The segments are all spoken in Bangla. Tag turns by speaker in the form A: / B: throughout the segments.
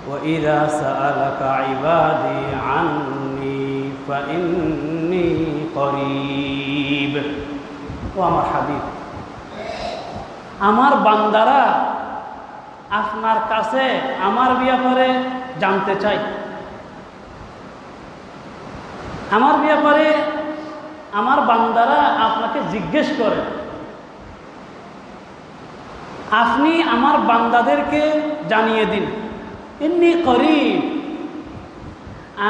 A: وإذا سألك عبادي عني فإني قريب ও আমার হাবিব, আমার বান্দারা আপনার কাছে আমার ব্যাপারে জানতে চাই। আমার ব্যাপারে আমার বান্দারা আপনাকে জিজ্ঞেস করে। আপনি আমার বান্দাদেরকে জানিয়ে দিন, ইন্নী করিব,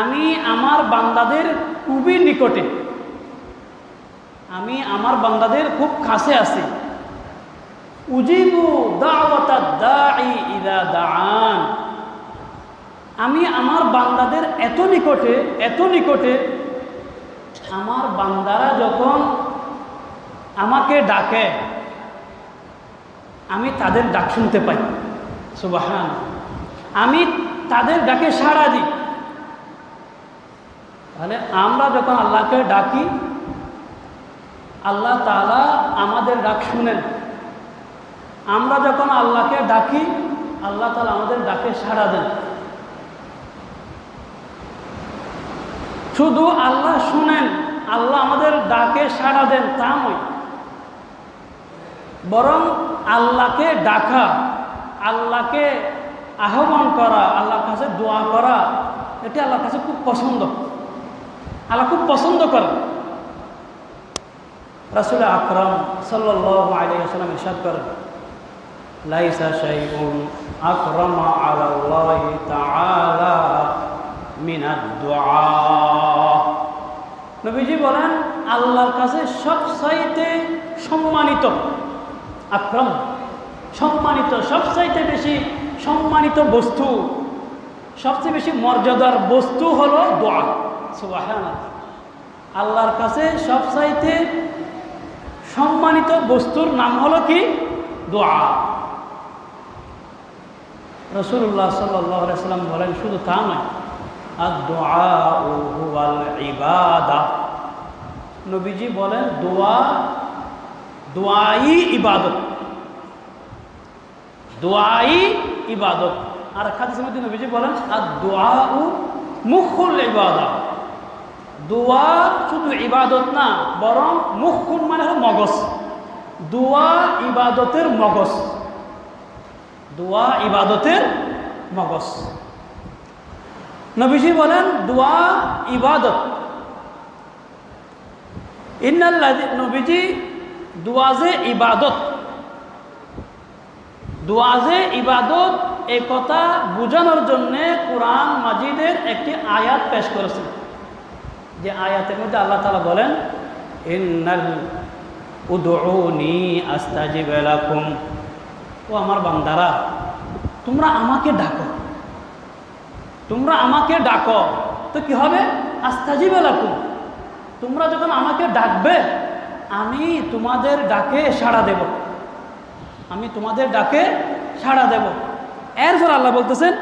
A: আমি আমার বান্দাদের খুবই নিকটে, আমি আমার বান্দাদের খুব কাছে আছি। উজিবু দাওয়াতাদ দাঈ ইযা দাআন, আমি আমার বান্দাদের এত নিকটে আমার বান্দারা যখন আমাকে ডাকে আমি তাদের ডাক শুনতে পাই। সুবহান, আমি তাদের ডাকে সাড়া দিই। তাহলে আমরা যখন আল্লাহকে ডাকি আল্লাহ তাআলা আমাদের ডাক শুনেন। আমরা যখন আল্লাহকে ডাকি আল্লাহ তাআলা আমাদের ডাকে সাড়া দেন। শুধু আল্লাহ শুনেন, আল্লাহ আমাদের ডাকে সাড়া দেন তা নয়, বরং আল্লাহকে ডাকা, আল্লাহকে আহ্বান করা, আল্লাহর কাছে দোয়া করা, এটি আল্লাহর কাছে খুব পছন্দ। আল্লাহ খুব পছন্দ করেন। রাসূল আকরাম সাল্লাল্লাহু আলাইহি ওয়াসাল্লাম ইরশাদ করেন, লাইসা শাইউন আকরামা আলাল্লাহি তাআলা মিনাদ দুআ। নবীজি বলেন, আল্লাহর কাছে সবচাইতে সম্মানিত, আকরাম সম্মানিত, সবচাইতে বেশি সম্মানিত বস্তু, সবচেয়ে বেশি মর্যাদার বস্তু হলো দোয়া। সুবহানাল্লাহ, আল্লাহর কাছে সবচাইতে সম্মানিত বস্তুর নাম হলো কি? দোয়া। রাসূলুল্লাহ সাল্লাল্লাহু আলাইহি ওয়াসাল্লাম বলেন, শুধু তা নয়, আদ-দুআউ হুয়াল ইবাদা। নবীজি বলেন, দোয়াই ইবাদত, দোয়াই ইবাদত। আর হাদিসের মধ্যে নবীজি বলেন, আদ-দুআউ মুখুল ইবাদা। দোয়া শুধু ইবাদত না, বরং মুখুল মানে হলো মগজ। দোয়া ইবাদতের মগজ, দোয়া ইবাদতের মগজ। নবীজি বলেন, দোয়া ইবাদত। নবীজি দোয়া যে ইবাদত, দোয়া যে ইবাদত, এই কথা বোঝানোর জন্যে কোরআন মাজিদের একটি আয়াত পেশ করেছেন। যে আয়াতের মধ্যে আল্লাহ তাআলা বলেন, ইন্নাল উদউনি আস্তাজিব লাকুম, ও আমার বান্দারা, তোমরা আমাকে ডাকো, তোমরা আমাকে ডাকো, তো কি হবে? আস্তাজিব লাকুম, তোমরা যখন আমাকে ডাকবে আমি তোমাদের ডাকে সাড়া দেব, আমি তোমাদের ডাকে সাড়া দেব। এরপর আল্লাহ বলতেছেন,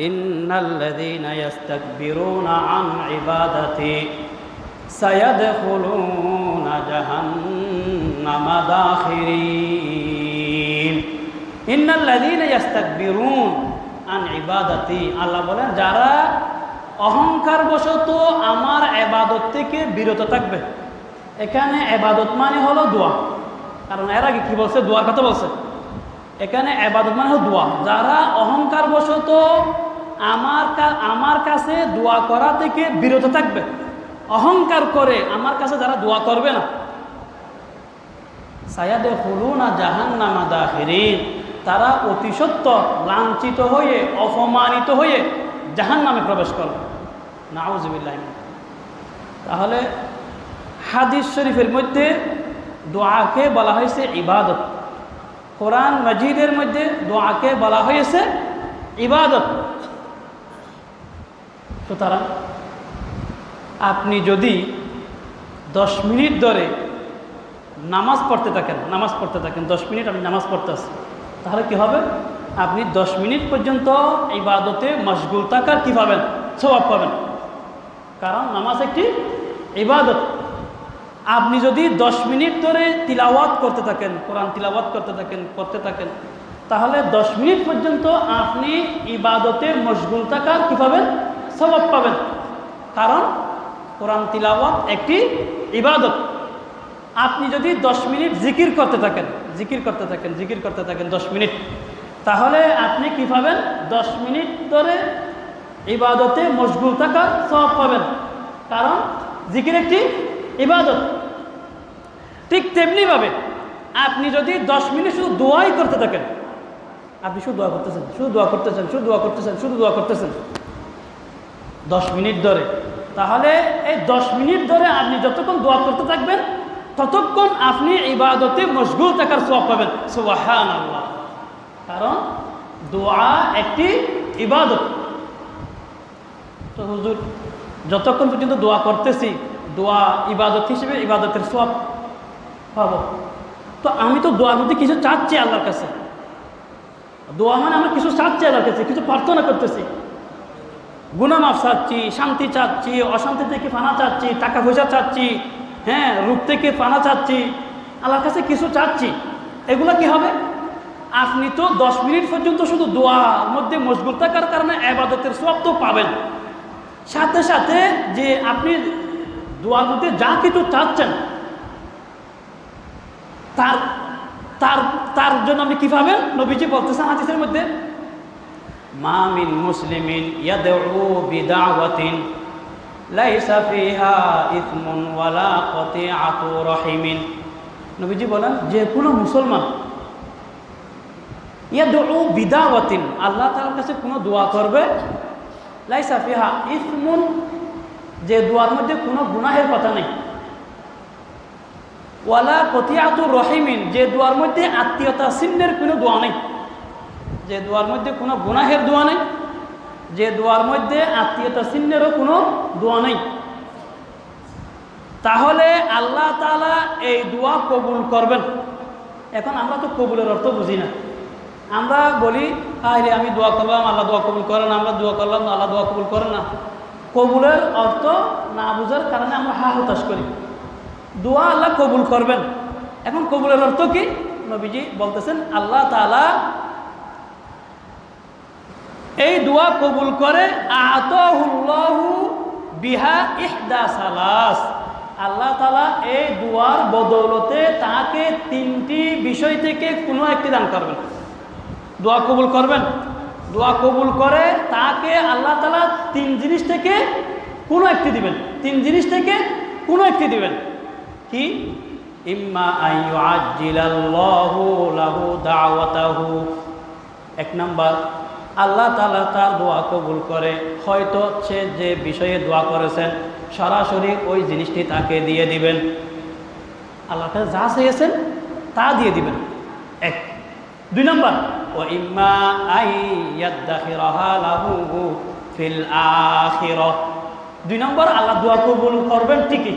A: ইন্নাল্লাযীনা ইস্তাকবিরুনা আন ইবাদাতি সায়াদখুলুনা জাহান্নামা দাখিরিন। ইন্নাল্লাযীনা ইস্তাকবিরুন আন ইবাদাতি, আল্লাহ বলেন, যারা অহংকারবশত আমার ইবাদত থেকে বিরত থাকবে। এখানে ইবাদত মানে হলো দোয়া, কারণ এর আগে কি বলছে? দোয়ার কথা বলছে। এখানে ইবাদত মানে হলো দোয়া। যারা অহংকারবশত আমার কাছে দোয়া করা থেকে বিরত থাকবে, অহংকার করে আমার কাছে যারা দোয়া করবে না, সায়াদখুলুনা জাহান্নামা দাখিরিন, তারা অতি সত্বর লাঞ্ছিত হয়ে, অপমানিত হয়ে জাহান্নামে প্রবেশ করবে। নাউযুবিল্লাহ। তাহলে হাদিস শরীফের মধ্যে দোয়াকে বলা হয়েছে ইবাদত, কোরআন মাজিদের মধ্যে দোয়াকে বলা হয়েছে ইবাদত। সুতরাং আপনি যদি 10 মিনিট ধরে নামাজ পড়তে থাকেন, 10 মিনিট আপনি নামাজ পড়তে আসেন, তাহলে কি হবে? আপনি 10 মিনিট পর্যন্ত ইবাদতে মশগুল থাকার কি পাবেন? সওয়াব পাবেন। কারণ নামাজ একটি ইবাদত। আপনি যদি 10 মিনিট ধরে তিলাওয়াত করতে থাকেন, কোরআন তিলাওয়াত করতে থাকেন, তাহলে 10 মিনিট পর্যন্ত আপনি ইবাদতে মশগুল থাকার কি পাবেন? সওয়াব পাবেন। কারণ কোরআন তিলাওয়াত একটি ইবাদত। আপনি যদি 10 মিনিট জিকির করতে থাকেন 10 মিনিট, তাহলে আপনি কি পাবেন? 10 মিনিট ধরে ইবাদতে মশগুল থাকার সওয়াব পাবেন। কারণ জিকির একটি ইবাদত। ঠিক তেমনিভাবে আপনি যদি 10 মিনিট শুধু দোয়াই করতে থাকেন, আপনি শুধু দোয়া করতেছেন 10 মিনিট ধরে, তাহলে এই 10 মিনিট ধরে আপনি যতক্ষণ দোয়া করতে থাকবেন ততক্ষণ আপনি ইবাদতে মশগুল থাকার সওয়াব পাবেন। সুবহানাল্লাহ। কারণ দোয়া একটি ইবাদত। তো হুজুর, যতক্ষণ পর্যন্ত দোয়া করতেছি, দোয়া ইবাদত হিসেবে ইবাদতের সওয়াব পাবো, তো আমি তো দোয়ার মধ্যে কিছু চাচ্ছি আল্লাহর কাছে। দোয়া মানে আমরা কিছু চাচ্ছি আল্লাহর কাছে, কিছু প্রার্থনা করতেছি, গুনাহ মাফ চাচ্ছি, শান্তি চাচ্ছি, অশান্তি থেকে পানা চাচ্ছি, টাকা পয়সা চাচ্ছি, হ্যাঁ, রূপ থেকে পানা চাচ্ছি, আল্লাহর কাছে কিছু চাচ্ছি। এগুলো কি হবে? আপনি তো 10 মিনিট পর্যন্ত শুধু দোয়ার মধ্যে মশগুল থাকার কারণে ইবাদতের সওয়াব তো পাবেন। সাথে সাথে যে আপনি দোয়ার মধ্যে যা কিছু চাচ্ছেন তার তার তার জন্য আপনি কি পাবেন? নবীজি বলতেছেন হাদিসের মধ্যে, মা মিন মুসলিমিন ইয়াদউ বিদাওয়াতিন লাইসা ফিহা ইসমুন ওয়ালা কতিআতু রাহিমিন। নবীজি বলেন, যে কোনো মুসলমান ইয়াদউ বিদাওয়াতিন, আল্লাহ তাআলার কাছে কোনো দোয়া করবে, লাইসা ফিহা ইসমুন, যে দোয়ার মধ্যে কোনো গুনাহের কথা নেই, ওয়ালা কতিআতু রহিমিন, যে দোয়ার মধ্যে আত্মীয়তা ছিন্নের কোনো দোয়া নেই, যে দোয়ার মধ্যে কোনো গুনাহের দোয়া নেই, যে দোয়ার মধ্যে আত্মীয়তা ছিন্নেরও কোনো দোয়া নেই, তাহলে আল্লাহ তাআলা এই দোয়া কবুল করবেন। এখন আমরা তো কবুলের অর্থ বুঝি না। আমরা বলি, আরে আমি দোয়া করলাম, আল্লাহ দোয়া কবুল করেন, আমরা দোয়া করলাম, আল্লাহ দোয়া কবুল করেন না। কবুলের অর্থ না বুঝার কারণে আমরা হতাশ করি। দোয়া আল্লাহ কবুল করবেন। এখন কবুলের অর্থ কি? নবীজি বলতেছেন, আল্লাহ তাআলা এই দোয়া কবুল করে, আতাহুল্লাহু বিহা ইহদা সালাস, আল্লাহ তাআলা এই দোয়ার বদৌলতে তাকে 3টি বিষয় থেকে কোনো একটি দান করবেন। দোয়া কবুল করবেন, দোয়া কবুল করে তাকে আল্লাহ তাআলা 3 জিনিস থেকে কোনো একটি দিবেন। 3 জিনিস থেকে কোনো একটি দিবেন। কি? ইম্মা আন ইউআজ্জিলাল্লাহু লাহু দাওয়াতাহু, 1 নাম্বার, আল্লাহ তাআলা তার দোয়া কবুল করে, হয়তো সে যে বিষয়ে দোয়া করেছেন সরাসরি ওই জিনিসটি তাকে দিয়ে দিবেন। আল্লাহ তাআলা যা চেয়েছেন তা দিয়ে দিবেন। 1। 2 নাম্বার, ওয়া ইম্মা আন ইয়াদখিরাহা লাহু ফিল আখিরাহ, 2 নাম্বার, আল্লাহ দোয়া কবুল করবেন ঠিকই,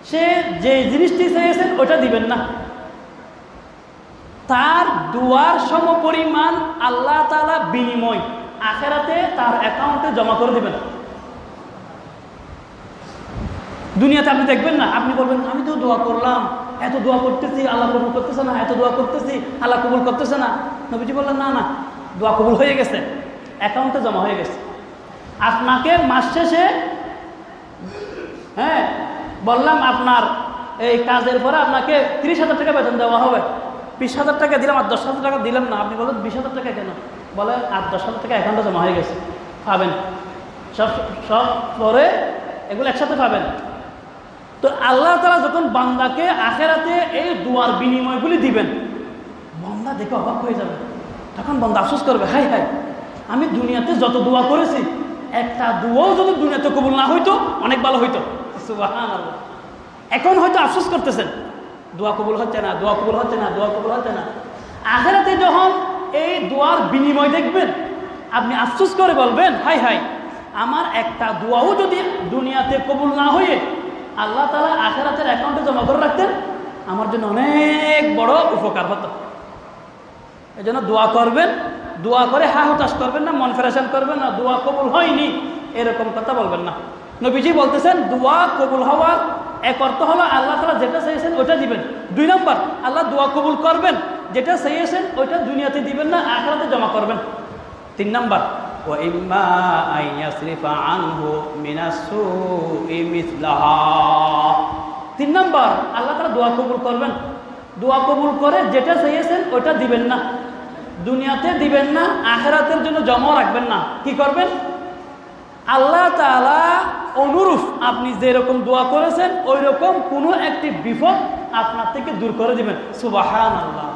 A: সে যে জিনিসটি চেয়েছেন ওটা দিবেন না, তার দুয়ার সমপরিমাণ আল্লাহ তাআলা বিনিময় আখিরাতে তার অ্যাকাউন্টে জমা করে দিবেন। দুনিয়াতে আপনি দেখবেন না, আপনি বলবেন আমি তো দোয়া করলাম, এত দোয়া করতেছি, আল্লাহ কবুল করতেছে না, এত দোয়া করতেছি, আল্লাহ কবুল করতেছে না। নবীজি বললেন, না না, দোয়া কবুল হয়ে গেছে, অ্যাকাউন্টে জমা হয়ে গেছে। আপনাকে মাস শেষে, হ্যাঁ, বললাম আপনার এই কাজের পরে আপনাকে 30,000 টাকা বেতন দেওয়া হবে, 20,000 টাকা দিলাম আর 10,000 টাকা দিলাম না। আপনি বলেন 20,000 টাকা কেন? বলে আর 10,000 টাকা অ্যাকাউন্টে জমা হয়ে গেছে, পাবেন সব সব পরে এগুলো একসাথে পাবেন। তো আল্লাহ তাআলা যখন বান্দাকে আখিরাতে এই দুয়ার বিনিময়গুলি দিবেন, বান্দা দেখে অবাক হয়ে যাবে। তখন বান্দা আফসোস করবে, হাই হাই, আমি দুনিয়াতে যত দোয়া করেছি একটা দোয়াও যদি দুনিয়াতে কবুল না হইতো অনেক ভালো হইতো। সুবহানাল্লাহ। এখন হয়তো আফসোস করতেছেন, দোয়া কবুল হচ্ছে না, দোয়া কবুল হচ্ছে না, দোয়া কবুল হচ্ছে না। আখিরাতে যখন এই দোয়ার বিনিময় দেখবেন, আপনি আফসোস করে বলবেন, হাই হাই, আমার একটা দোয়াও যদি দুনিয়াতে কবুল না হয়ে আল্লাহ তাআলা আখিরাতের অ্যাকাউন্টে জমা করে রাখতেন, আমার জন্য অনেক বড় উপকার হতো। এই জন্য দোয়া করবেন, দোয়া করে হতাশ করবেন না, মন ফেরেশান করবেন না, দোয়া কবুল হয়নি এরকম কথা বলবেন না। নবীজি বলতেছেন, দোয়া কবুল হওয়ার এক অর্থ হলো আল্লাহ তাআলা যেটা চাইছেন ওটা দিবেন। 2 নাম্বার, আল্লাহ দোয়া কবুল করবেন, যেটা চেয়েছেন ওইটা দুনিয়াতে দিবেন না, আখিরাতে জমা করবেন। 3 নাম্বার ওয়া ইম্মা আন ইয়াসরিফা আনহু মিনাস সুই মিসলাহা। 3 নাম্বার আল্লাহ তাআলা দোয়া কবুল করবেন। দোয়া কবুল করে যেটা চেয়েছেন ওইটা দিবেন না, দুনিয়াতে দিবেন না, আখিরাতের জন্য জমা রাখবেন না। কি করবেন? আল্লাহ তাআলা অনুরূপ আপনি যেরকম দোয়া করেছেন ওই রকম কোনো একটি বিপদ আপনার থেকে দূর করে দিবেন। সুবহানাল্লাহ।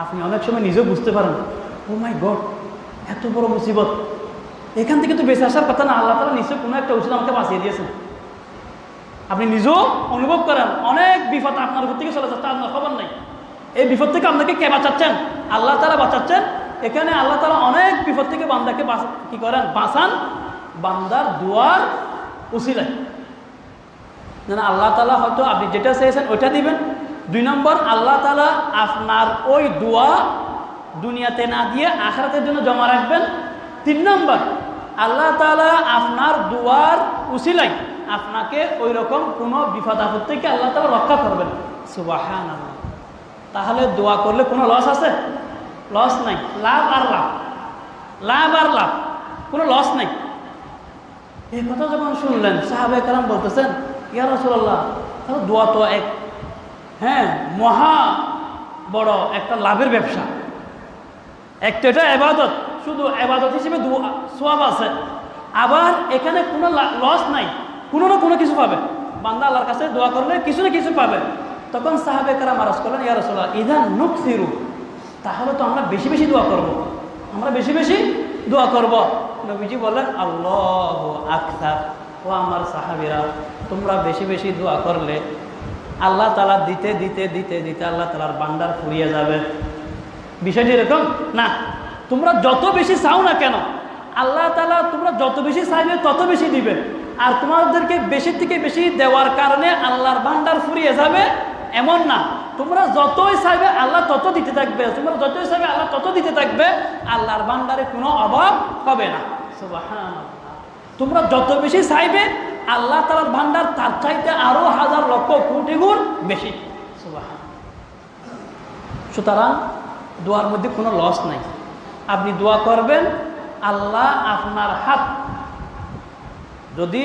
A: আপনি অনেক সময় নিজেও বুঝতে পারেন, ও মাই গড, এত বড় মুসিবত, এখান থেকে তো বেঁচে আসার কথা না, আল্লাহ তাআলা নিশ্চয়ই কোনো একটা ওষুধ আমাকে বাঁচিয়ে দিয়েছেন। আপনি নিজেও অনুভব করেন অনেক বিপদ আপনার উপর থেকে চলে যাচ্ছে, আপনার খবর নাই। এই বিপদ থেকে আপনাকে কে বাঁচাচ্ছেন? আল্লাহ তাআলা বাঁচাচ্ছেন। এখানে আল্লাহ তাআলা অনেক বিপদ থেকে বান্দাকে কি করেন? বাঁচান বান্দার দুয়ার উসিলায়। যেন আল্লাহ তাআলা হয়তো আপনি যেটা চেয়েছেন ওইটা দিবেন। 2 নম্বর আল্লাহ তাআলা আপনার ওই দোয়া দুনিয়াতে না দিয়ে আখিরাতের জন্য জমা রাখবেন। 3 নম্বর আল্লাহ তাআলা আপনার দুয়ার উসিলায় আপনাকে ওই রকম কোনো বিপদ আপদ থেকে আল্লাহ তাআলা রক্ষা করবেন। সুবহানাল্লাহ। তাহলে দোয়া করলে কোনো লস আছে? লস নাই, লাভ আর লাভ, লাভ আর লাভ, কোনো লস নাই। এই কথা যখন শুনলেন সাহাবায়ে কেরাম বলতেছেন, ইয়া রাসূলুল্লাহ, তাহলে দোয়া তো এক মহা বড় একটা লাভের ব্যবসা। একটা এটা ইবাদত, শুধু ইবাদত হিসেবে সওয়াব আছে, আবার এখানে কোনো লস নাই, কোনো না কোনো কিছু পাবে বান্দা। আল্লাহর কাছে দোয়া করলে কিছু না কিছু পাবে। তখন সাহাবায়ে কেরাম আরজ করলেন, ইয়া রাসূলুল্লাহ, ইযান নুকসিরু, তাহলে তো আমরা বেশি বেশি দোয়া করব, আমরা বেশি বেশি দোয়া করব। নবীজি বললেন, আল্লাহু আকবার। ও আমার সাহাবীরা, তোমরা বেশি বেশি দোয়া করলে আল্লাহ তাআলা দিতে দিতে দিতে দিতে আল্লাহ তাআলার ভান্ডার ফুরিয়ে যাবে। বিষয়টি এরকম না, তোমরা যত বেশি চাও না কেন আল্লাহ তাআলা তোমরা যত বেশি চাইবে তত বেশি দিবে। আর তোমাদেরকে বেশি থেকে বেশি দেওয়ার কারণে আল্লাহর ভান্ডার ফুরিয়ে যাবে এমন না। তোমরা যতই চাইবে আল্লাহ তত দিতে থাকবে, তোমরা যতই চাইবে আল্লাহ তত দিতে থাকবে, আল্লাহর ভান্ডারে কোনো অভাব হবে না। সুবহানাল্লাহ। তোমরা যত বেশি চাইবে আল্লাহ তাআলার ভান্ডার তার চাইতে আরো হাজার লক্ষ কোটি গুণ বেশি। সুবহানাল্লাহ। সুতরাং দোয়ার মধ্যে কোনো লস নাই। আপনি দোয়া করবেন, আল্লাহ আপনার হাত যদি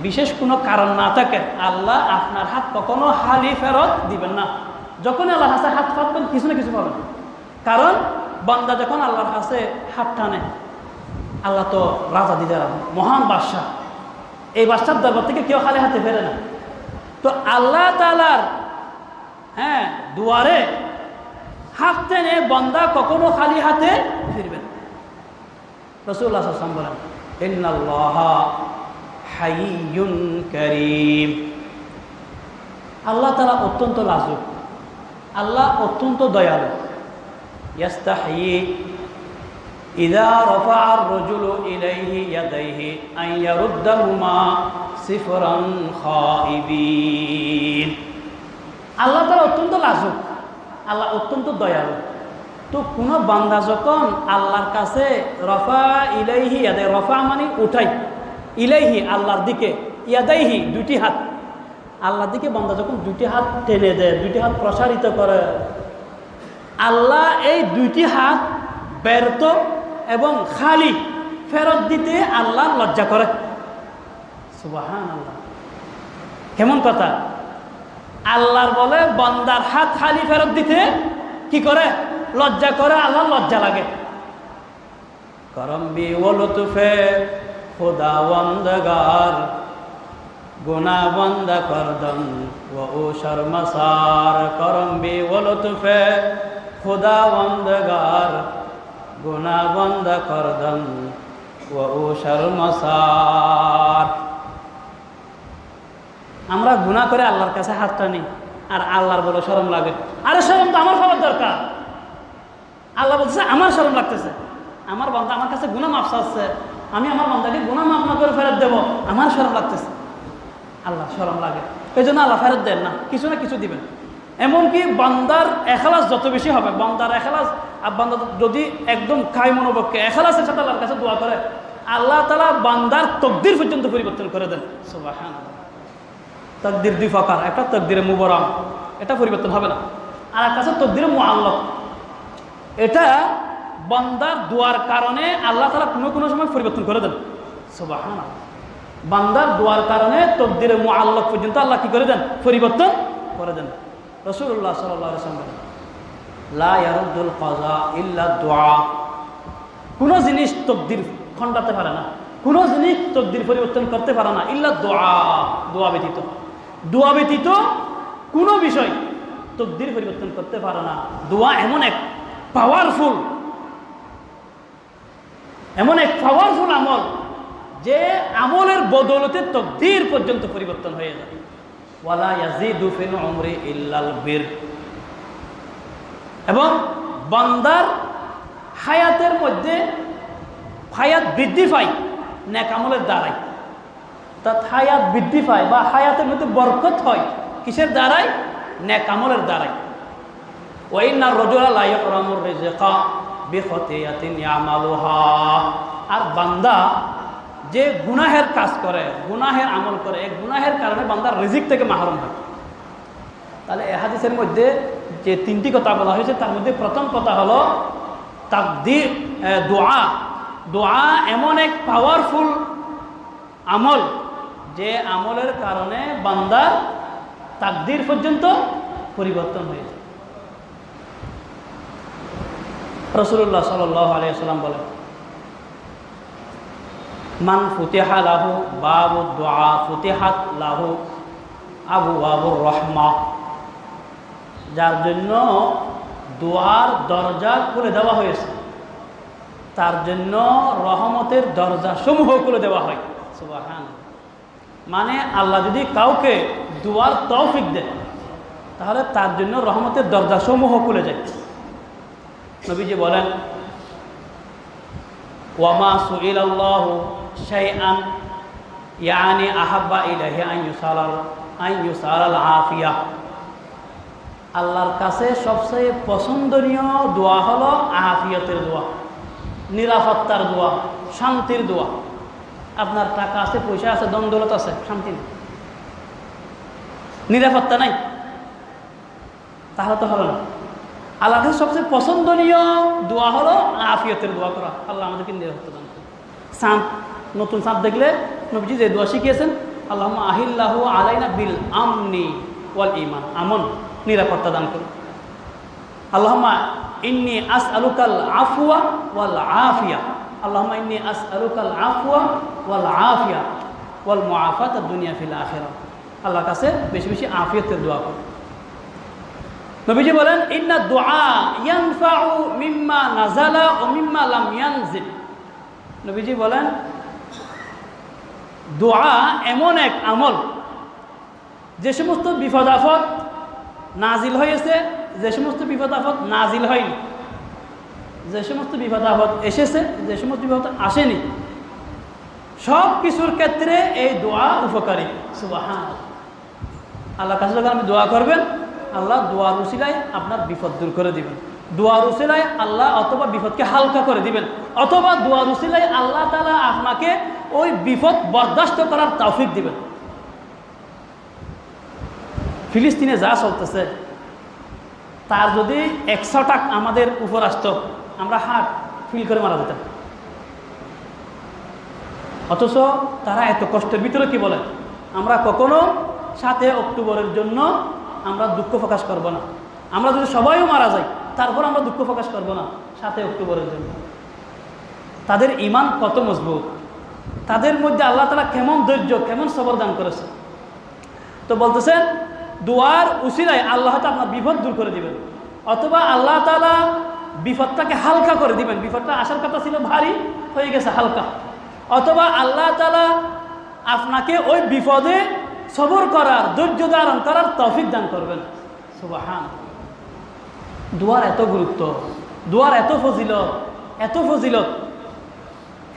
A: বিশেষ কোনো কারণ না থাকে আল্লাহ আপনার হাত কখনো খালি ফেরত দিবেন না। যখন আল্লাহর কাছে হাত পাতবেন কিছু না কিছু পাবেন। কারণ বান্দা যখন আল্লাহর কাছে হাত টানে, আল্লাহ তো রাজা দিদার মহান বাদশাহ, এই বাদশার দরবার থেকে কেউ খালি হাতে ফেরে না। তো আল্লাহ তাআলার দুয়ারে হাত টেনে বান্দা কখনো খালি হাতে ফিরবেন। রাসূলুল্লাহ সাল্লাল্লাহু আলাইহি ওয়াসাল্লাম বলেন, ইন্নাল্লাহা হাইয়ুন কারীম। আল্লাহ তাআলা অত্যন্ত লাজুক, আল্লাহ অত্যন্ত দয়ালু। ইয়াস্তাহি ইযা রাফা আর-রাজুলু ইলাইহি ইয়াদাইহি আন ইয়ারুদ্দাহুমা সিফরান খাইবিন। আল্লাহ তাআলা অত্যন্ত লাজুক, আল্লাহ অত্যন্ত দয়ালু। তো কোনো বান্দা যখন আল্লাহর কাছে রফা ইলাইহি ইয়াদাই, রফা মানে উঠাই, ইলাইহি আল্লাহর দিকে, ইয়াদাইহি দুটি হাত, আল্লাহর দিকে বান্দা যখন দুটি হাত টেনে দেয়, দুটি হাত প্রসারিত করে, আল্লাহ এই দুইটি হাত ব্যর্থ এবং খালি ফেরত দিতে আল্লাহ লজ্জা করে। সুবহানাল্লাহ। কেমন কথা! আল্লাহর বলে বান্দার হাত খালি ফেরত দিতে কি করে? লজ্জা করে, আল্লাহ লজ্জা লাগে। করম বি ও লুতফে খুদা বন্দগার, গুনা বন্দ করদম ও শর্মসার। করম বি ও লুতফে খুদা বন্দগার, গুনা বন্দ করদম ও শর্মসার। আমরা গুনাহ করে আল্লাহর কাছে হাত টানি আর আল্লাহর বলে শরম লাগে। আরে শরম তো আমার পাওয়ার দরকার। আল্লাহ বলছে আমার শরম লাগতেছে, আমার বান্দা আমার কাছে গুনাহ মাফ চাচ্ছে, আমি আমার বান্দাকে গুনাহ মাফ না করে ফেরত দেবো, আমার শরম লাগতেছে। আল্লাহ শরম লাগে, এই জন্য আল্লাহ ফেরত দেন না, কিছু না কিছু দিবেন। এমনকি বান্দার এখলাস যত বেশি হবে, বান্দার এখলাস, আর বান্দা যদি একদম খাই মনোবক্ষে এখলাসের সাথে আল্লাহর কাছে দোয়া করে, আল্লাহ তাআলা বান্দার তকদির পর্যন্ত পরিবর্তন করে দেন। সুবহানাল্লাহ। তকদির দুই প্রকার, একটা তকদিরে মুবরাম, এটা পরিবর্তন হবে না। আর একটা আছে তকদিরে মুআল্লাক। এটা বান্দার দোয়ার কারণে আল্লাহ তাআলা কোনো সময় পরিবর্তন করে দেন। সুবহানাল্লাহ। বান্দার দোয়ার কারণে তকদিরে মুআল্লাক পর্যন্ত আল্লাহ কি করে দেন? পরিবর্তন করে দেন। রাসূলুল্লাহ সাল্লাল্লাহু আলাইহি ওয়াসাল্লাম লা ইয়ারুদ্দুল কাযা ইল্লা দুআ। কোন জিনিস তকদির খণ্ডাতে পারে না, কোন জিনিস তকদির পরিবর্তন করতে পারে না ইল্লা দুআ। দোয়া ব্যতীত, দোয়া ব্যতীত কোনো বিষয় তকদির পরিবর্তন করতে পারে না। দোয়া এমন এক পাওয়ারফুল আমল যে আমলের বদৌলতে তকদির পর্যন্ত পরিবর্তন হয়ে যায়। ওয়ালা ইয়াজিদু ফিল উমরি ইল্লাল বির। এবং বান্দার হায়াতের মধ্যে হায়াত বৃদ্ধি পায় নেক আমলের দ্বারাই। অর্থাৎ হায়াত বৃদ্ধি পায় বা হায়াতের মধ্যে বরকত হয় কিসের দ্বারাই? নেক আমলের দ্বারাই। ওয়া ইন্নার রাজুলা লা ইয়াহরামুর রিজকা বিখতিয়াতিন ইয়ামালুহা। আর বান্দা যে গুনাহের কাজ করে, গুনাহের আমল করে, এই গুনাহের কারণে বান্দার রিজিক থেকে মাহরুম হয়। তাহলে এই হাদিসের মধ্যে যে তিনটি কথা বলা হয়েছে তার মধ্যে প্রথম কথা হলো তাকদীর। দোয়া, দোয়া এমন এক পাওয়ারফুল আমল যে আমলের কারণে বান্দার তাকদীর পর্যন্ত পরিবর্তন হয়ে যায়। রাসূলুল্লাহ সাল্লাল্লাহু আলাইহি ওয়াসাল্লাম বলেন, মান ফুতিহা লাহু বাবুদ দুআ ফুতিহাত লাহু আবওয়াবুর রাহমাহ। যার জন্য দোয়ার দরজা খুলে দেওয়া হয়েছে তার জন্য রহমতের দরজা সমূহ খুলে দেওয়া হয়। সুবহানাল্লাহ। মানে আল্লাহ যদি কাউকে দোয়ার তৌফিক দেয় তাহলে তার জন্য রহমতের দরজা সমূহ খুলে যায়। নবীজি বলেন, ওয়ামা সুইলাল্লাহু শাইআন ইয়ানি আহাব্বা ইলাইহি আন ইউসালাল আফিয়া। আল্লাহর কাছে সবচেয়ে পছন্দনীয় দোয়া হলো আফিয়তের দোয়া, নিরাপত্তার দোয়া, শান্তির দোয়া। আপনার টাকা আছে, পয়সা আছে, ধন দৌলত আছে, শান্তি নেই, নিরাপত্তা নাই, তাহলে তো হলো না। আল্লাহর কাছে সবচেয়ে পছন্দনীয় দোয়া হলো আফিয়তের দোয়া করা। আল্লাহ আমাদেরকে নিরাপত্তা দান করে। চাঁদ, নতুন চাঁদ দেখলে নবীজি যে দোয়া শিখিয়েছেন, আল্লাহুম্মা আহিল্লাহু আলাইনা বিল আমনি ওয়াল ঈমান। আমন, নিরাপত্তা দান করুন। আল্লাহুম্মা ইন্নী আসআলুকাল আফওয়া ওয়াল আফিয়া। আল্লাহুম্মা ইন্নী আসআলুকাল আফওয়া ওয়াল আফিয়া ওয়াল মুআফাতাদ দুনিয়া ফিল আখিরাহ। আল্লাহর কাছে বেশি বেশি আফিয়তের দোয়া করুন। নবীজি বলেন, ইন্না দুআ ইয়ানফাউ মিম্মা নাযালা ওয়া মিম্মা লাম ইয়ানজিল। নবীজি বলেন, দোয়া এমন এক আমল যে সমস্ত বিপদ আপদ নাজিল হয়েছে, যে সমস্ত বিপদ আপদ নাজিল হয়নি, যে সমস্ত বিপদ আপদ এসেছে, যে সমস্ত বিপদ আসেনি, সব কিছুর ক্ষেত্রে এই দোয়া উপকারী। সুবহানাল্লাহ। আল্লাহর কাছে যখন আপনি দোয়া করবেন, আল্লাহ দোয়ার উসিলায় আপনার বিপদ দূর করে দিবেন। দোয়ার উসিলায় আল্লাহ অথবা বিপদকে হালকা করে দিবেন, অথবা দোয়ার উসিলায় আল্লাহ তাআলা আপনাকে ওই বিপদ বরদাস্ত করার তৌফিক দিবেন। ফিলিস্তিনে যা চলতেছে তার যদি 100 টাকা আমাদের উপর আসতো, আমরা হার্ট ফিল করে মারা যেতাম। অথচ তারা এত কষ্টের ভিতরে কি বলে, আমরা কখনো 7 অক্টোবরের জন্য আমরা দুঃখ প্রকাশ করব না। আমরা যদি সবাইও মারা যাই তারপর আমরা দুঃখ প্রকাশ করব না 7 অক্টোবরের জন্য। তাদের ঈমান কত মজবুত, তাদের মধ্যে আল্লাহ তাআলা কেমন ধৈর্য, কেমন সবর দান করেছে। তো বলতেছেন, দোয়ার উসিলায় আল্লাহ তাআলা আপনার বিপদ দূর করে দিবেন, অথবা আল্লাহ তাআলা বিপদটাকে হালকা করে দিবেন। বিপদটা আসার কথা ছিল ভারী, হয়ে গেছে হালকা। অথবা আল্লাহ তাআলা আপনাকে ওই বিপদে সবর করার, ধৈর্য ধারণ করার তৌফিক দান করবেন। সুবহানাল্লাহ। দোয়ার এত গুরুত্ব, দোয়ার এত ফজিলত, এত ফজিলত,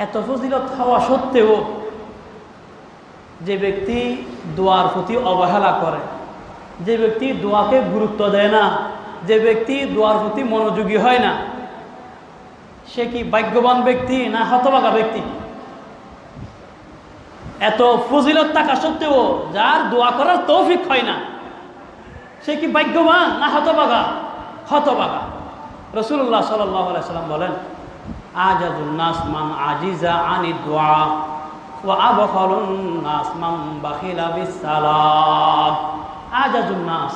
A: এত ফজিলত হওয়া সত্ত্বেও যে ব্যক্তি দোয়ার প্রতি অবহেলা করে, যে ব্যক্তি দোয়াকে গুরুত্ব দেয় না, যে ব্যক্তি দোয়ার প্রতি মনোযোগী হয় না, সে কি ভাগ্যবান ব্যক্তি না হতভাগা ব্যক্তি? এত ফজিলত থাকা সত্ত্বেও যার দোয়া করার তৌফিক হয় না, সে কি ভাগ্যবান না হতভাগা? হতভাগা। রাসূলুল্লাহ সাল্লাল্লাহু আলাইহি সাল্লাম বলেন, আজাজুন নাস মান আজিজা আনি দুআ ওয়া আবখালুন নাস মান বাখিলা বিস সালাম। আজাজুন নাস,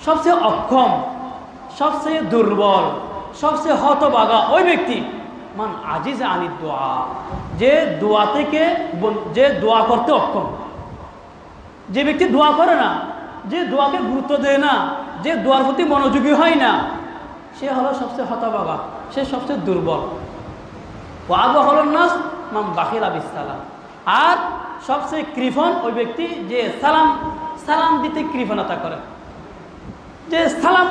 A: সবচেয়ে অক্ষম, সবচেয়ে দুর্বল, সবচেয়ে হতভাগা ওই ব্যক্তি, মান আজিজা আনি দোয়া, যে দোয়া থেকে, যে দোয়া করতে অক্ষম, যে ব্যক্তি দোয়া করে না, যে দোয়াকে গুরুত্ব দেয় না, যে দোয়ার প্রতি মনোযোগী হয় না, সে হলো সবচেয়ে হতভাগা, সে সবচেয়ে দুর্বল। ও আবু হলন নাস মান বাখিলা বিস সালাম, আর সবচেয়ে কৃপণ ওই ব্যক্তি যে সালাম দিতে কৃপণতা করে, যে সালাম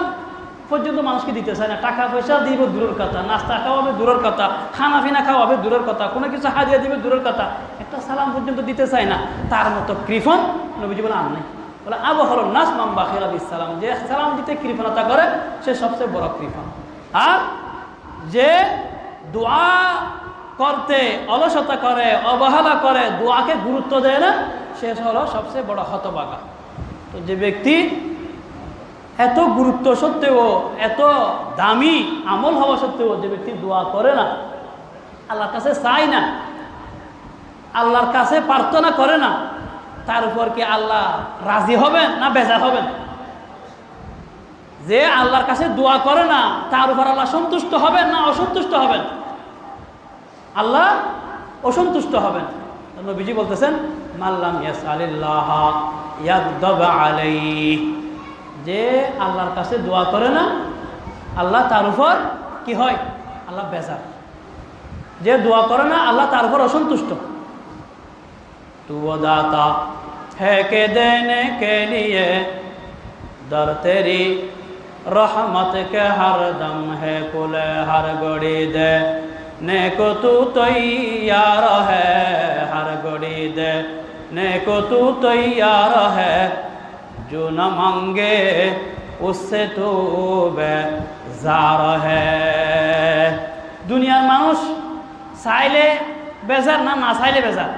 A: পর্যন্ত মানুষকে দিতে চায় না। টাকা পয়সা দিব দূরের কথা, নাস্তা খাওয়াবে দূরের কথা, খানা পিনা খাওয়াবে দূরের কথা, কোনো কিছু হাদিয়া দিবে দূরের কথা, একটা সালাম পর্যন্ত দিতে চায় না। তার মতো কৃপণ নবীজি বলে আর নেই। বলে আবু হলন নাস মান বাখিলা বিস সালাম, যে সালাম দিতে কৃপণতা করে সে সবচেয়ে বড় কৃপণ। আর যে দোয়া করতে অলসতা করে, অবহেলা করে, দোয়াকে গুরুত্ব দেয় না, সে হলো সবচেয়ে বড় হতভাগা। তো যে ব্যক্তি এত গুরুত্ব সত্ত্বেও, এত দামি আমল হওয়া সত্ত্বেও যে ব্যক্তি দোয়া করে না, আল্লাহর কাছে চায় না, আল্লাহর কাছে প্রার্থনা করে না, তার উপর কি আল্লাহ রাজি হবেন না বেজার হবেন? যে আল্লাহর কাছে দোয়া করে না, তার উপর আল্লাহ সন্তুষ্ট হবেন না অসন্তুষ্ট হবেন? আল্লাহ অসন্তুষ্ট হবেন। নবীজি বলতেছেন, মাল্লাম ইয়াসআলিল্লাহ ইয়াগদাব আলাইহি, যে আল্লাহর কাছে দোয়া করে না, আল্লাহ তার উপর কি হয়? আল্লাহ বেজার। যে দোয়া করে না, আল্লাহ তার উপর অসন্তুষ্ট। তু দাতা है के देने के लिए दर तेरी रहमत के हर दम है कुले हर घड़ी दे ने को तू तैयार है हर घड़ी दे ने को तू तैयार है जो न मांगे उससे तू बेजार है। दुनियार मानुष চাইলে বেজার না, না চাইলে বেজার?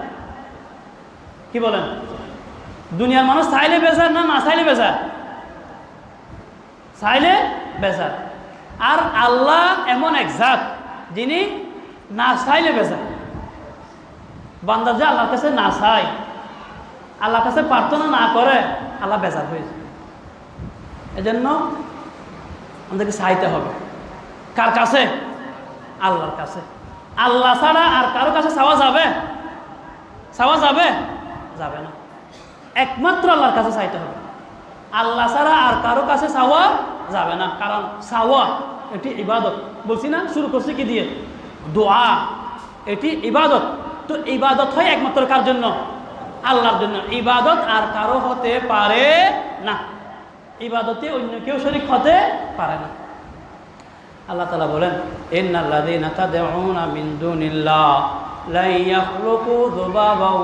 A: কি বলেন? দুনিয়ার মানুষ চাইলে বেজার না, না চাইলে বেজার? চাইলে বেজার। আর আল্লাহ এমন এক জাত যিনি না চাইলে বেজার। বান্দা যে আল্লাহর কাছে না চায়, আল্লাহর কাছে প্রার্থনা না করে, আল্লাহ বেজার হয়ে যায়। এজন্য আমাদেরকে চাইতে হবে। কার কাছে? আল্লাহর কাছে। আল্লাহ ছাড়া আর কারো কাছে চাওয়া যাবে? চাওয়া যাবে? যাবে না। একমাত্র আল্লাহর কাছে চাইতে হবে। আল্লাহ ছাড়া আর কারো কাছে চাওয়া যাবে না। কারণ চাওয়া এটি ইবাদত। বলছি না, শুরু করছি কি দিয়ে? দোয়া। এটি ইবাদত। তো ইবাদত হয় একমাত্র কার জন্য? আল্লাহর জন্য। ইবাদত আর কারো হতে পারে না। ইবাদতে অন্য কেউ শরীক হতে পারে না। আল্লাহ তাআলা বলেন, ইন্নাল্লাযীনা তাদউনা মিন দুনিল্লাহ লা ইয়াখলুকু যুবাবান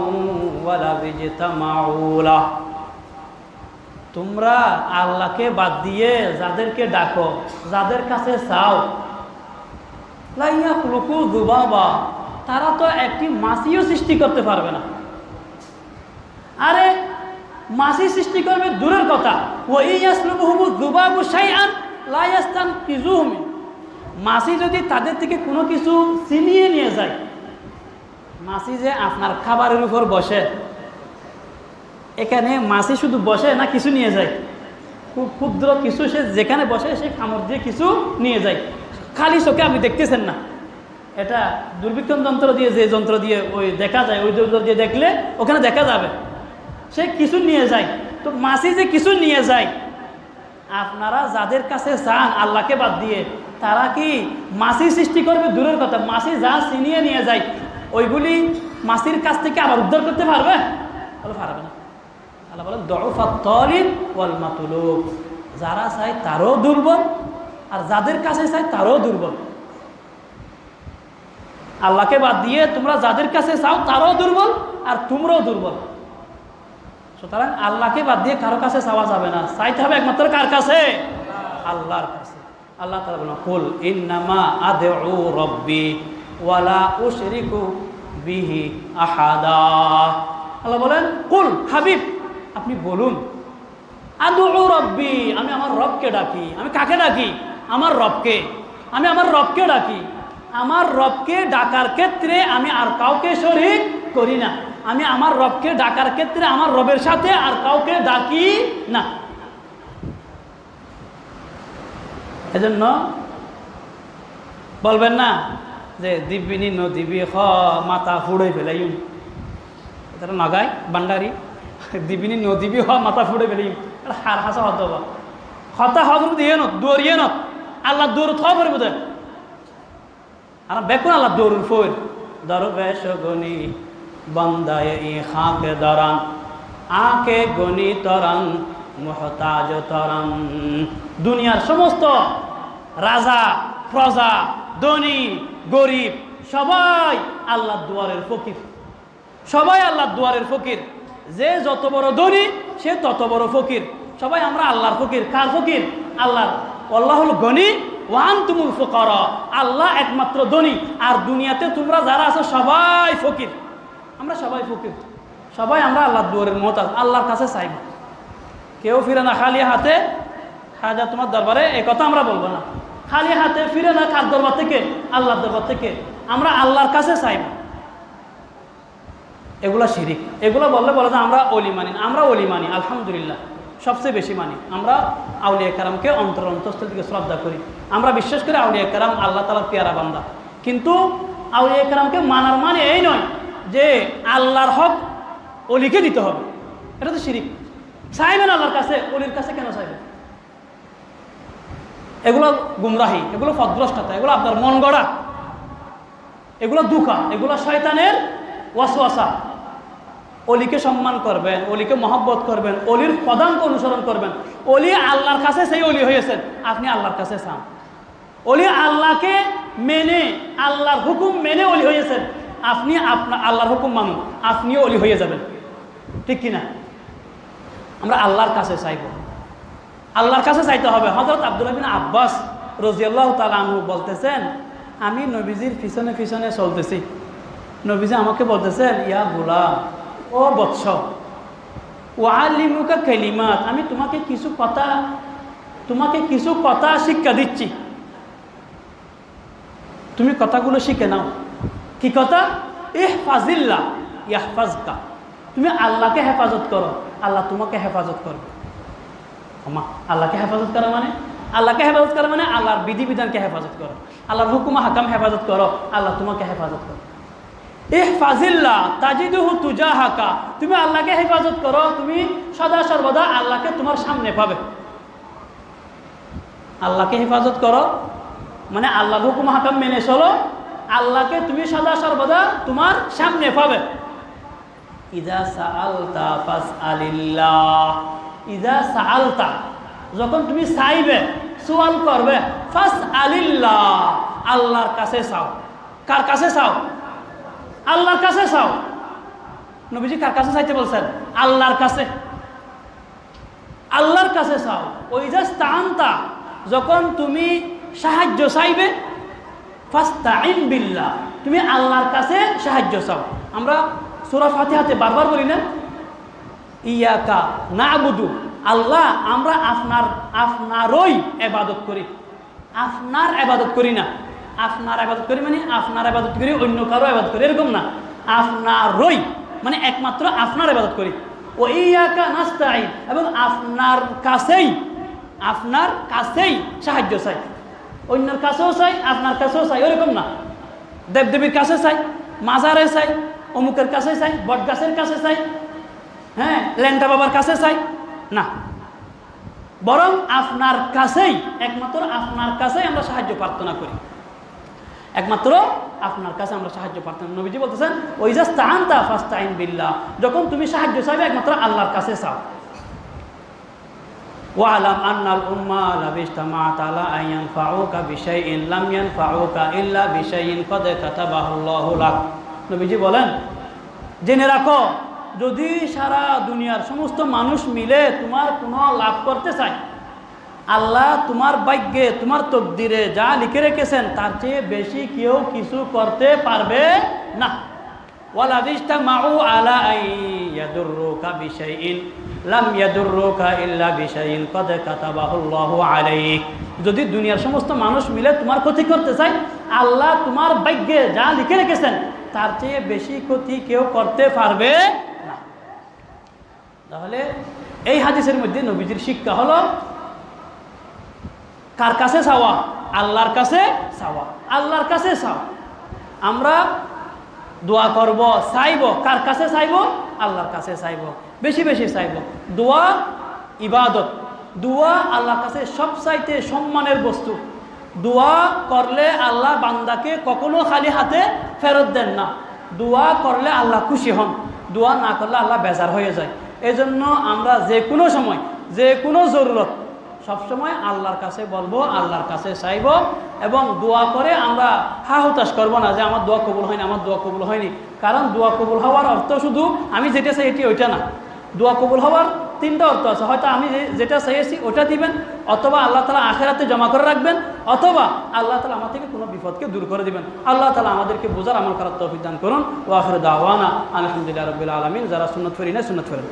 A: ওয়ালা বিজতামাউ লাহ। তোমরা আল্লাহকে বাদ দিয়ে যাদেরকে ডাকো, যাদের কাছে চাও, লা ইয়াখলুকু যুবাবা, তারা তো একটি মাছিও সৃষ্টি করতে পারবে না। আরে মাছি সৃষ্টি করবে দূরের কথা, ওয়া ইয়াসলুবুহুমু যুবাবু শাইআন লা ইয়াস্তানকিযুহু মিন। মাছি যদি তাদের থেকে কোনো কিছু ছিনিয়ে নিয়ে যায়, মাছি যে আপনার খাবারের উপর বসে, এখানে মাছি শুধু বসে না, কিছু নিয়ে যায়। খুব ক্ষুদ্র কিছু সে যেখানে বসে সে কামড় দিয়ে কিছু নিয়ে যায়। খালি চোখে আপনি দেখতেছেন না, এটা দূরবীক্ষণ যন্ত্র দিয়ে, যে যন্ত্র দিয়ে ওই দেখা যায়, ওই যন্ত্র দিয়ে দেখলে ওখানে দেখা যাবে সে কিছু নিয়ে যায়। তো মাছি যে কিছু নিয়ে যায়, আপনারা যাদের কাছে চান আল্লাহকে বাদ দিয়ে, তারা কি মাছি সৃষ্টি করবে দূরের কথা, মাছি যা ছিনিয়ে নিয়ে যায় ওইগুলি মাছির কাছ থেকে আবার উদ্ধার করতে পারবে? বলে পারবে না। আল্লাহ বলেন, দুউফাত তালিব ওয়াল মাতলুব, যারা চায় তারও দুর্বল, আর যাদের কাছে চায় তারও দুর্বল। আল্লাহকে বাদ দিয়ে তোমরা যাদের কাছে চাও তারও দুর্বল, আর তোমরাও দুর্বল। সুতরাং আল্লাহকে বাদ দিয়ে কারো কাছে চাওয়া যাবে না, চাইতে হবে একমাত্র কার কাছে? আল্লাহর কাছে। আল্লাহ তাআলা বলেন, কুল ইন্নামা আদউ রাব্বি ওয়ালা উশরিকু বিহি আহাদা। আল্লাহ বলেন, কুল, হাবিব আপনি বলুন, আদু রব্বি, আমি আমার রবকে ডাকি। আমি কাকে ডাকি? আমার রবকে। আমি আমার রবকে ডাকি। আমার রবকে ডাকার ক্ষেত্রে আমি আর কাউকে শরীক করি না। আমি আমার রবকে ডাকার ক্ষেত্রে আমার রবের সাথে আর কাউকে ডাকি না। এজন্য বলবেন না যে দিব্যিনী নদীবি হ মাথা ফুড়ে ফেলাইম, এটা নাগাই বান্ডারি। দিবিনী নদীবি হ মাথা ফুড়ে ফেলাইম, এটা হার হাসা হত হতা হত দিয়ে নত দৌড়িয়ে নত আল্লাহ দৌড় থ পড়ে বোধ আর বেকুন আল্লাহ দৌড় ফোর দরবেশ গনি বন্দায় ই খাকে দরান আকে গনি তরান মহতাজ তরান। দুনিয়ার সমস্ত রাজা প্রজা ধনী গরিব সবাই আল্লাহর দুয়ারের ফকির, সবাই আল্লাহর দুয়ারের ফকির। যে যত বড় ধনী সে তত বড় ফকির। সবাই আমরা আল্লাহর ফকির। কার ফকির? আল্লাহর। আল্লাহুল গনি ওয়া আনতুমুল ফুকারা, আল্লাহ একমাত্র ধনী আর দুনিয়াতে তোমরা যারা আছো সবাই ফকির। আমরা সবাই ফকির, সবাই আমরা আল্লাহর দুয়ারের মুহতাজ, আল্লাহর কাছে চাইব। কেউ ফিরে না খালি হাতে, হাজা তোমার দরবারে, এই কথা আমরা বলবো না। খালি হাতে ফিরে না কার দরবার থেকে? আল্লাহর দরবার থেকে। আমরা আল্লাহর কাছে চাইব। এগুলা শিরিক। এগুলো বললে বলে যে আমরা অলি মানি। আমরা অলি মানি, আলহামদুলিল্লাহ সবচেয়ে বেশি মানি। আমরা আউলিয়া কেরামকে অন্তঃস্থল থেকে শ্রদ্ধা করি। আমরা বিশ্বাস করি আউলিয়া কেরাম আল্লাহ তাআলার পেয়ারা বান্দা। কিন্তু আউলিয়া কেরামকে মানার মানে এই নয় যে আল্লাহর হক অলিকে দিতে হবে। এটা তো শিরিক। চাইবেন আল্লাহর কাছে, অলির কাছে কেন চাইবেন? এগুলো গুমরাহি, এগুলো ফদ্রষ্টতা, এগুলো আপনার মন গড়া, এগুলো দুঃখা, এগুলো শয়তানের ওয়াসওয়াসা। অলিকে সম্মান করবেন, অলিকে মহব্বত করবেন, অলির পদাঙ্ক অনুসরণ করবেন। অলি আল্লাহর কাছে সেই অলি হয়েছেন, আপনি আল্লাহর কাছে চান। অলি আল্লাহকে মেনে, আল্লাহর হুকুম মেনে অলি হয়েছেন, আপনি আপনার আল্লাহর হুকুম মানুন, আপনিও অলি হয়ে যাবেন। ঠিক কিনা? আমরা আল্লাহর কাছে চাইব, আল্লাহর কাছে চাইতে হবে। হযরত আব্দুল্লাহ বিন আব্বাস রাদিয়াল্লাহু তাআলা আনহু বলতেছেন, আমি নবীজির পিছনে পিছনে চলতেছি। নবীজি আমাকে বলতেছেন, ইয়া গোলাম, ও বৎস, ওয়ালিমুকা কালিমাত, আমি তোমাকে কিছু কথা শিক্ষা দিচ্ছি, তুমি কথাগুলো শিখে নাও। কি কথা? ইহফাজিল্লাহ ইয়াহফাজকা, তুমি আল্লাহকে হেফাজত করো, আল্লাহ তোমাকে হেফাজত করবে। আল্লাহকে হেফাজত করা মানে, আল্লাহকে হেফাজত করা মানে আল্লাহর বিধিবিধানকে হেফাজত করো, আল্লাহর হুকুম হাকাম হেফাজত করো, আল্লাহ তোমাকে হেফাজত করো। ইহফাজিল্লাহ তাজিদুহু তুজাহাকা, তুমি আল্লাহকে হেফাজত করো, তুমি সদা সর্বদা আল্লাহকে তোমার সামনে পাবে। আল্লাহকে হেফাজত করো মানে আল্লাহর হুকুম হাকাম মেনে চলো, আল্লাহকে তুমি সদা সর্বদা তোমার সামনে পাবে। ইযা সাআলতা ফাসআলিল্লাহ, ইযা সাআলতা, যখন তুমি চাইবে, সওয়াল করবে, ফাসআলিল্লাহ, আল্লাহর কাছে চাও। কার কাছে চাও? আল্লাহর কাছে চাও। নবীজি কার কাছে চাইতে বলছেন? আল্লাহর কাছে। আল্লাহর কাছে চাও। ওই যে ইস্তাআনতা, যখন তুমি সাহায্য চাইবে, ফাস্তাইন বিল্লাহ, তুমি আল্লাহর কাছে সাহায্য চাও। আমরা সূরা ফাতিহাতে বারবার বলি না, ইয়াকা না'বুদু, আল্লাহ আমরা আপনারই ইবাদত করি, আপনার ইবাদত করি না। আপনার ইবাদত করি মানে আপনার ইবাদত করি, অন্য কারো ইবাদত করি, এরকম না। আপনারই মানে একমাত্র আপনার ইবাদত করি। ও ইয়াকা নাস্তাইন, এবং আপনার কাছেই সাহায্য চাই। অন্যের কাছেও চাই, আপনার কাছেও চাই, ওরকম না। দেবদেবীর কাছে চাই, মাজারে চাই, অমুকের কাছে চাই, বট গাছের কাছে চাই, হ্যাঁ ল্যাংটা বাবার কাছে চাই না, বরং আপনার কাছেই, একমাত্র আপনার কাছেই আমরা সাহায্য প্রার্থনা করি, একমাত্র আপনার কাছে আমরা সাহায্য প্রার্থনা। নবীজি বলতেছেন, ওই যে ইস্তাআনতা ফাস্তাইন বিল্লাহ, যখন তুমি সাহায্য চাইবে একমাত্র আল্লাহর কাছে চাও। ওয়ালাম আন্নাল উম্মাহ লাউ ইজতামাআত আলা আন ইয়ানফাউকা বিশাইইন লাম ইয়ানফাউকা ইল্লা বিশাইইন ক্বাদ কাতাবাহুল্লাহু লাক। নবীজি বলেন, জেনে রাখো, যদি সারা দুনিয়ার সমস্ত মানুষ মিলে তোমার কোনো লাভ করতে চায়, আল্লাহ তোমার ভাগ্যে, তোমার তকদিরে যা লিখে রেখেছেন তার চেয়ে বেশি কেউ কিছু করতে পারবে না। ওয়ালাদিস্তা মাউ আলা আই ইয়াদুররুকা বিশাইইন লাম ইয়াদুররুকা ইল্লা বিশাইইন কদ কাতাবাহুল্লাহু আলাইক। যদি দুনিয়ার সমস্ত মানুষ মিলে তোমার ক্ষতি করতে চায়, আল্লাহ তোমার ভাগ্যে যা লিখে রেখেছেন তার চেয়ে বেশি ক্ষতি কেউ করতে পারবে না। তাহলে এই হাদিসের মধ্যে নবীজির শিক্ষা হলো কার কাছে চাওয়া? আল্লাহর কাছে চাওয়া, আল্লাহর কাছে চাওয়া। আমরা দোয়া করব, চাইব, কার কাছে চাইব? আল্লাহর কাছে চাইব, বেশি বেশি চাইব। দোয়া ইবাদত, দোয়া আল্লাহর কাছে সবচাইতে সম্মানের বস্তু। দোয়া করলে আল্লাহ বান্দাকে কখনো খালি হাতে ফেরত দেন না। দোয়া করলে আল্লাহ খুশি হন, দোয়া না করলে আল্লাহ বেজার হয়ে যায়। এজন্য আমরা যে কোনো সময়, যে কোনো জরুরত সবসময় আল্লাহর কাছে বলবো, আল্লাহর কাছে চাইব। এবং দোয়া করে আমরা হতাশ করবো না যে আমার দোয়া কবুল হয়নি, আমার দোয়া কবুল হয়নি। কারণ দোয়া কবুল হওয়ার অর্থ শুধু আমি যেটা চাই এটি ওইটা না। দোয়া কবুল হওয়ার তিনটা অর্থ আছে। হয়তো আমি যেটা চাইছি ওটা দিবেন, অথবা আল্লাহ তাআলা আখিরাতে জমা করে রাখবেন, অথবা আল্লাহ তাআলা আমার থেকে কোনো বিপদকে দূর করে দিবেন। আল্লাহ তাআলা আমাদেরকে বোঝার আমল করার তৌফিক দান করুন। ওয়া আখিরু দাওয়ানা আলহামদুলিল্লাহি রাব্বিল আলামিন। যারা সুন্নাত ফেরি না সুন্নাত ফেরেন।